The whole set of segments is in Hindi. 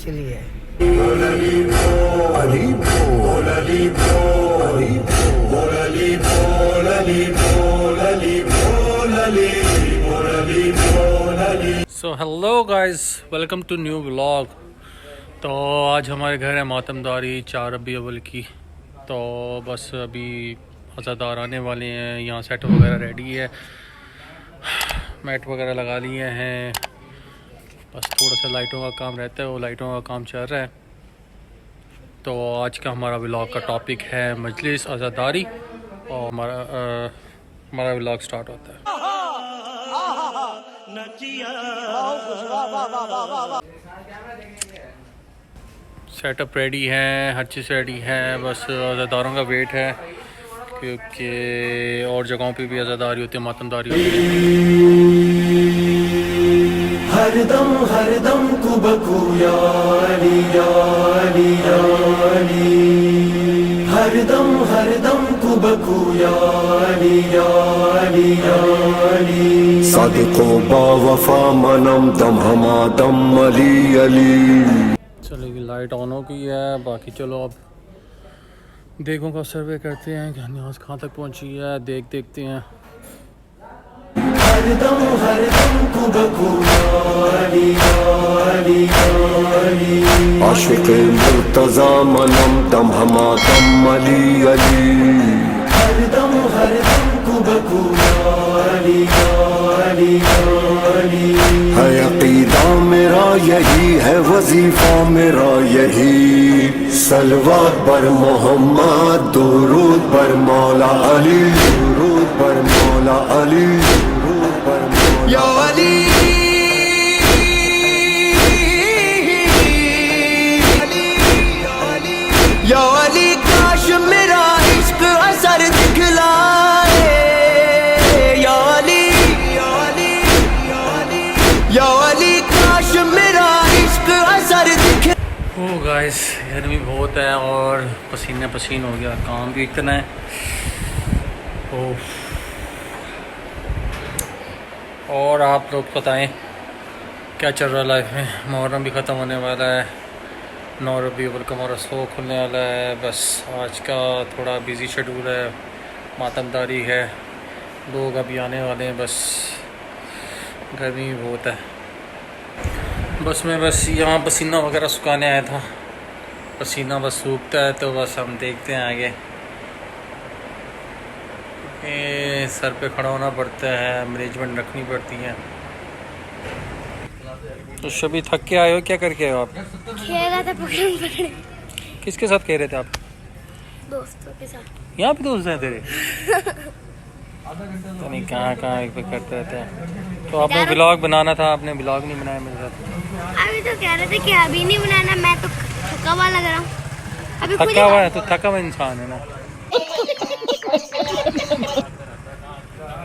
इसलिए। So hello guys, welcome to new vlog. तो आज हमारे घर है मातमदारी 4 रबी अव्वल की। तो बस अभी अज़ादार आने वाले हैं, यहाँ सेट वगैरह रेडी है, मैट वगैरह लगा लिए हैं, बस थोड़ा सा लाइटों का काम रहता है, वो लाइटों का काम चल रहा है। तो आज का हमारा व्लॉग का टॉपिक है मजलिस अज़ादारी, और हमारा व्लॉग स्टार्ट होता है। सेटअप रेडी है, हर चीज़ रेडी है, बस अज़ादारों का वेट है, क्योंकि और जगहों पे भी अज़ादारी होती है, मातमदारी होती है। हरदम कुबकू यारी यारी यारी, हरदम कुबकू यारी यारी यारी, सादिको बावफा मनम दम हमादम अली अली। चलेगी, लाइट ऑन हो गई है। बाकी चलो अब देखों का सर्वे करते हैं कि न्यूज़ कहाँ तक पहुँची है, देखते हैं। हरदम कुबकू यारी यारी यारी, आशिक़े मुर्तज़ा मनम दम हमादम अली अली, हरदम कुबकू यारी यारी यारी, है अक़ीदा मेरा यही है, वजीफा मेरा यही, सलवात बर मोहम्मद, दुरूद बर मौला अली, दुरूद बर मौला अली, दुरूद बर मौला या अली, या अली, काश मेरा इश्क असर दिखलाए, या अली, या अली, या अली, काश मेरा इश्क असर दिखे। ओ गाइस, गर्मी बहुत है और पसीने पसीन हो गया, काम भी इतना है। और आप लोग बताएं क्या चल रहा है लाइफ में। मुहर्रम भी ख़त्म होने वाला है, 9 रबी अव्वल का हमारा शो खुलने वाला है। बस आज का थोड़ा बिज़ी शेड्यूल है, मातमदारी है, लोग अभी आने वाले हैं, बस गर्मी बहुत है। बस मैं यहाँ पसीना वगैरह सुखाने आया था, पसीना बस सूखता है तो बस हम देखते हैं आगे। सर पे खड़ा होना पड़ता है, मैनेजमेंट रखनी पड़ती है। तो शबी थक के आए हो, क्या करके आए हो आप? खेल रहा था पकड़न पकड़े। किसके साथ खेल रहे थे आप? दोस्तों के साथ। यहाँ पे दोस्त हैं तेरे? तो नहीं, कहाँ पे करते रहते हैं। तो आपने ब्लॉग बनाना था, आपने ब्लॉग नहीं बनाया मेरे साथ। अभी तो कह रहे थे कि अभी नहीं बनाना, मैं तो थका हुआ लग रहा हूँ अभी। थका हुआ है तो थका हुआ इंसान है ना।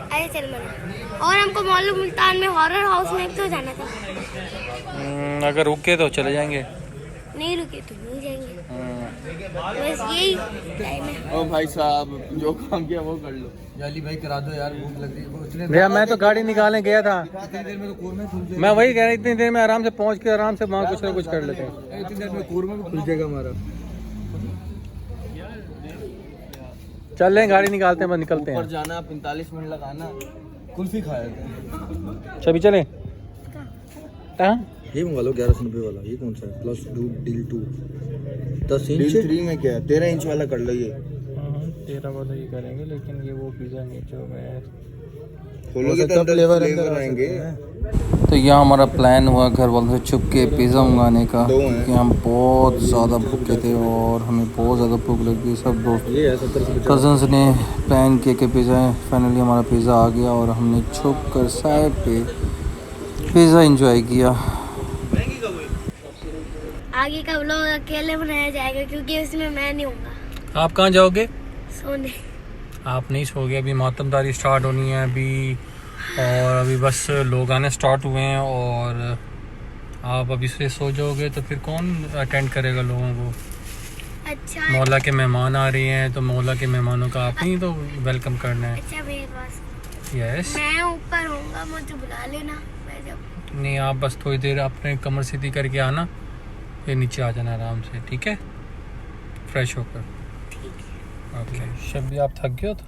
अरे चल मना। और हमको मौलू मुल्तान में हॉरर हाउस में तो जाना था। अगर रुके तो चले जाएंगे, नहीं रुके तो नहीं जाएंगे। बस यही टाइम है। ओ भाई साहब, जो काम किया वो कर लो। जाली भाई करा दो यार, भूख लग रही है। भैया मैं तो गाड़ी निकालने गया था, इतनी देर में तो कोरमा खुल जाएगा। मैं वही कह रहा, इतनी देर में आराम से पहुँच के आराम से वहाँ कुछ ना कुछ कर लेते हैं। इतनी देर में कोरमा भी खुल जाएगा हमारा। चल रहे हैं, गाड़ी निकालते हैं, बस निकलते हैं। ऊपर जाना 45 मिनट लगाना, कुल्फी खाया था। चल चले कहाँ? ये मंगा लो 1100 रुपये वाला। ये कौन सा है? Plus 2 deal 2 10 inch. डील 3 में क्या है? 13 इंच वाला कर लो। ये 13 वाला ये करेंगे, लेकिन ये वो पिज़्ज़ा नीचे में खोलोगे तो फ्लेवर आएंगे। तो यहाँ हमारा प्लान हुआ घर वालों से छुप के पिज़्ज़ा मंगाने का, क्योंकि हम बहुत ज़्यादा भूखे थे और हमें बहुत ज़्यादा भूख लगी। सब दोस्त कज़न्स ने प्लान किया कि पिज़्ज़ा, फाइनली हमारा पिज़्ज़ा आ गया और हमने छुप कर साइड पे पिज़्ज़ा एंजॉय किया। आगे का व्लॉग अकेले बनाया जाएगा क्योंकि उसमें मैं नहीं होऊंगा। आप कहाँ जाओगे? सोने। आप नहीं सोओगे, अभी मातमदारी स्टार्ट होनी है अभी, और अभी बस लोग आने स्टार्ट हुए हैं, और आप अभी से सो जाओगे तो फिर कौन अटेंड करेगा लोगों को? अच्छा, मौला के मेहमान आ रहे हैं, तो मौला के मेहमानों का आप ही तो वेलकम करना है। अच्छा मेरे पास यस, मैं ऊपर होऊंगा, मुझे बुला लेना। मैं जब नहीं, आप बस थोड़ी देर अपने कमर सीधी करके आना, फिर नीचे आ जाना आराम से, ठीक है, फ्रेश होकर। ओके शब्बी आप थक गए हो तो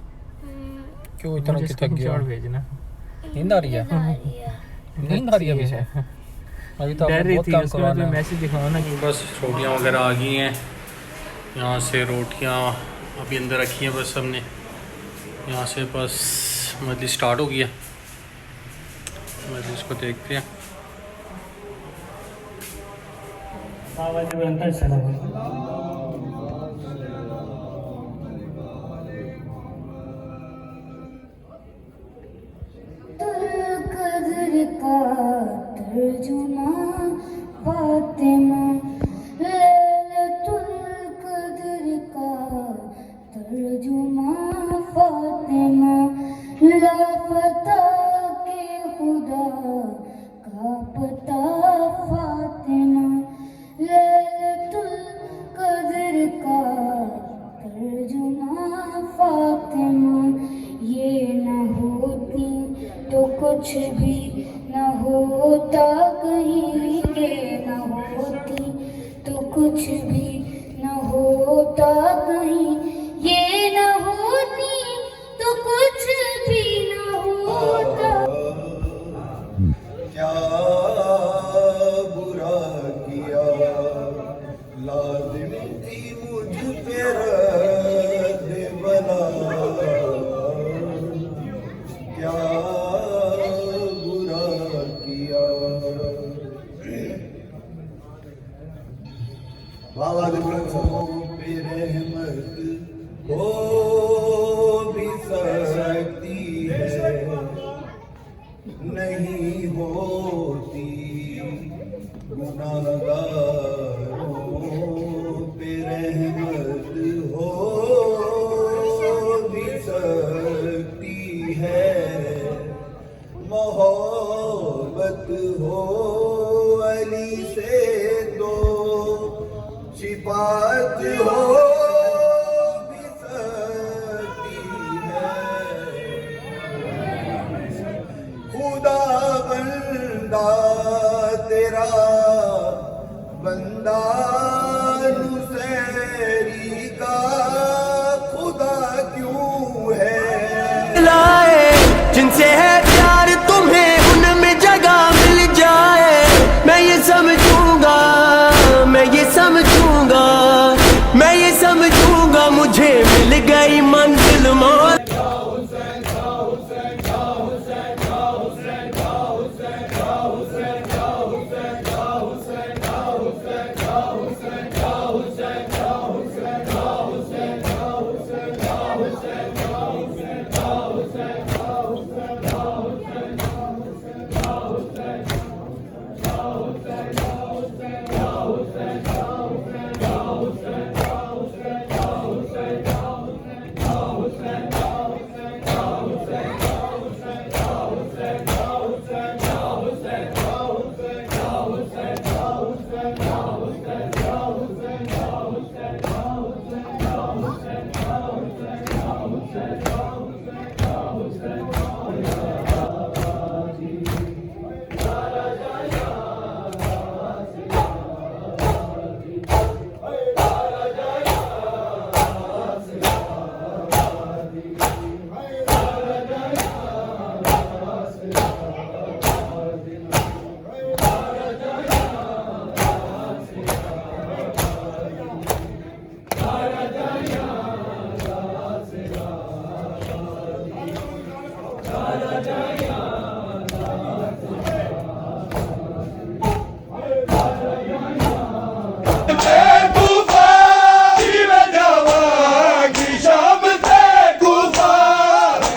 क्यों इतना कि थक गया? भेजना नींद आ रही है, नींद आ रही है अभी से? अभी तो आपने बहुत काम करवाना है। मैसेज दिखाओ ना कि बस रोटियां वगैरह आ गई हैं। यहाँ से रोटियां अभी अंदर रखी हैं बस हमने, यहाँ से बस मजलिस स्टार्ट हो गई है। मजलिस को देखते हैं। कदर का तर्जुमा फातिमा, लैलतुल कदर का तर्जुमा फातिमा, लापता के खुदा का पता फातिमा, लैलतुल कदर का तर्जुमा फातिमा। ये न होती तो कुछ भी न होता कहीं, ये न होती तो कुछ भी न होता कहीं, ये न होती तो कुछ भी न होता। क्या बुरा किया लाजिम थी मुझ पे रद्द बला, क्या बुरा किया। बाद पे रहमत हो भी सकती है, नहीं होती गुनाहगारों पे रहमत हो भी सकती है, मोहब्बत हो अली से तो शिफात हो भी सकती है। खुदा बंदा तेरा बंदा नुसैरी का खुदा क्यों है। लाए जिनसे है प्यार तुम्हें उनमें जगह मिल जाए, मैं ये समझूंगा, मैं ये समझूंगा, मैं ये समझूंगा मुझे मिल गई मंजिल मौत।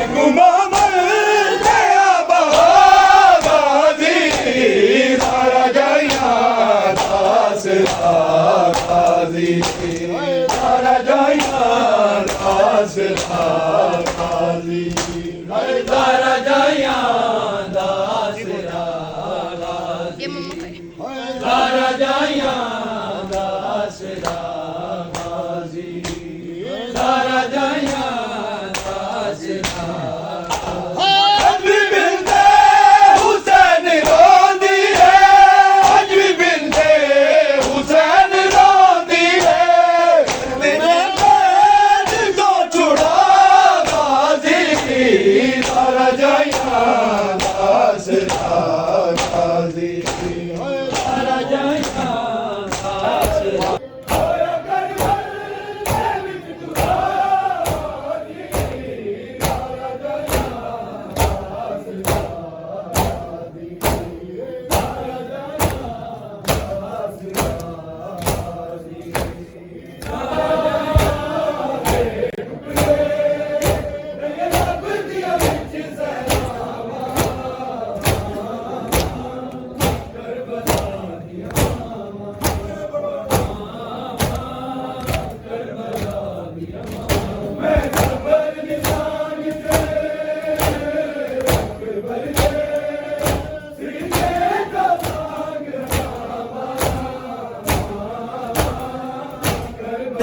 ये मम्मा हुसैन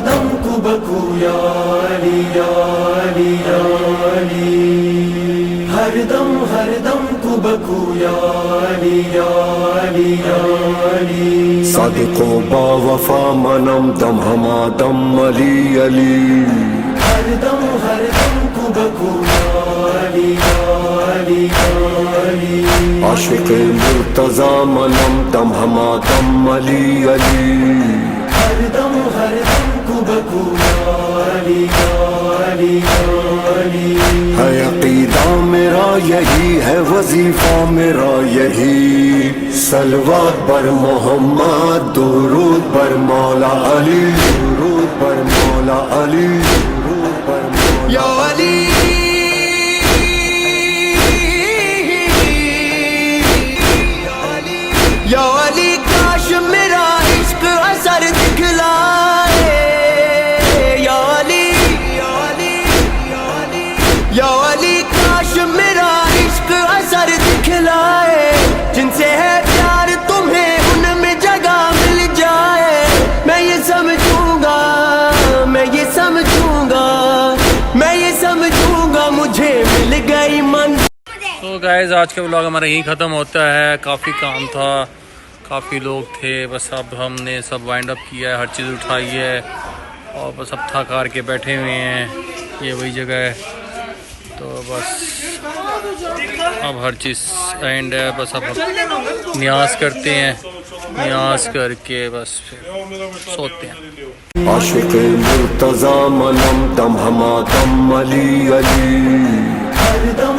दम कुबकू याली याली याली हर दम कुबकू याली याली याली सादिको बावफा मनम दम हमा दम अली अली हर दम कुबकू याली याली याली आशिक मुर्तजा मनम दम हमा दम अली अली हर दम कुबकू याली याली याली है अकीदा मेरा यही है वजीफा मेरा यही सलवात बर मोहम्मद दुरूद बर मौला अली दुरूद बर मौला अली दुरूद बर मौला या अली या अली काश मेरा इश्क असर दिखलाए या अली या अली या अली या अली काश मेरा इश्क असर दिखलाए जिनसे है प्यार तुम्हें उनमें जगह मिल जाए मैं ये समझूंगा मैं ये समझूंगा मैं ये समझूंगा मुझे मिल गई मन। तो गाइस आज का व्लॉग हमारा यहीं ख़त्म होता है। काफ़ी काम था, काफ़ी लोग थे, बस अब हमने सब वाइंड अप किया है, हर चीज़ उठाई है और बस अब थक हार के बैठे हुए हैं। ये वही जगह है तो बस अब हर चीज़ एंड है। बस अब न्याज करते हैं, न्याज करके बस फिर सोते हैं। आशिक मुर्तजा मनम दम हमा दम अली अली हर दम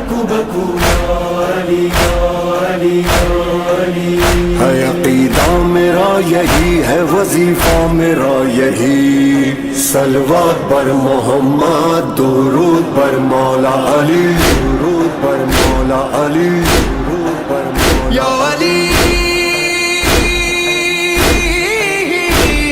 कुबकू याली याली याली है अकीदा मेरा यही है वजीफा मेरा यही सलवात बर मोहम्मद दुरूद बर मौला अली दुरूद बर मौला अली।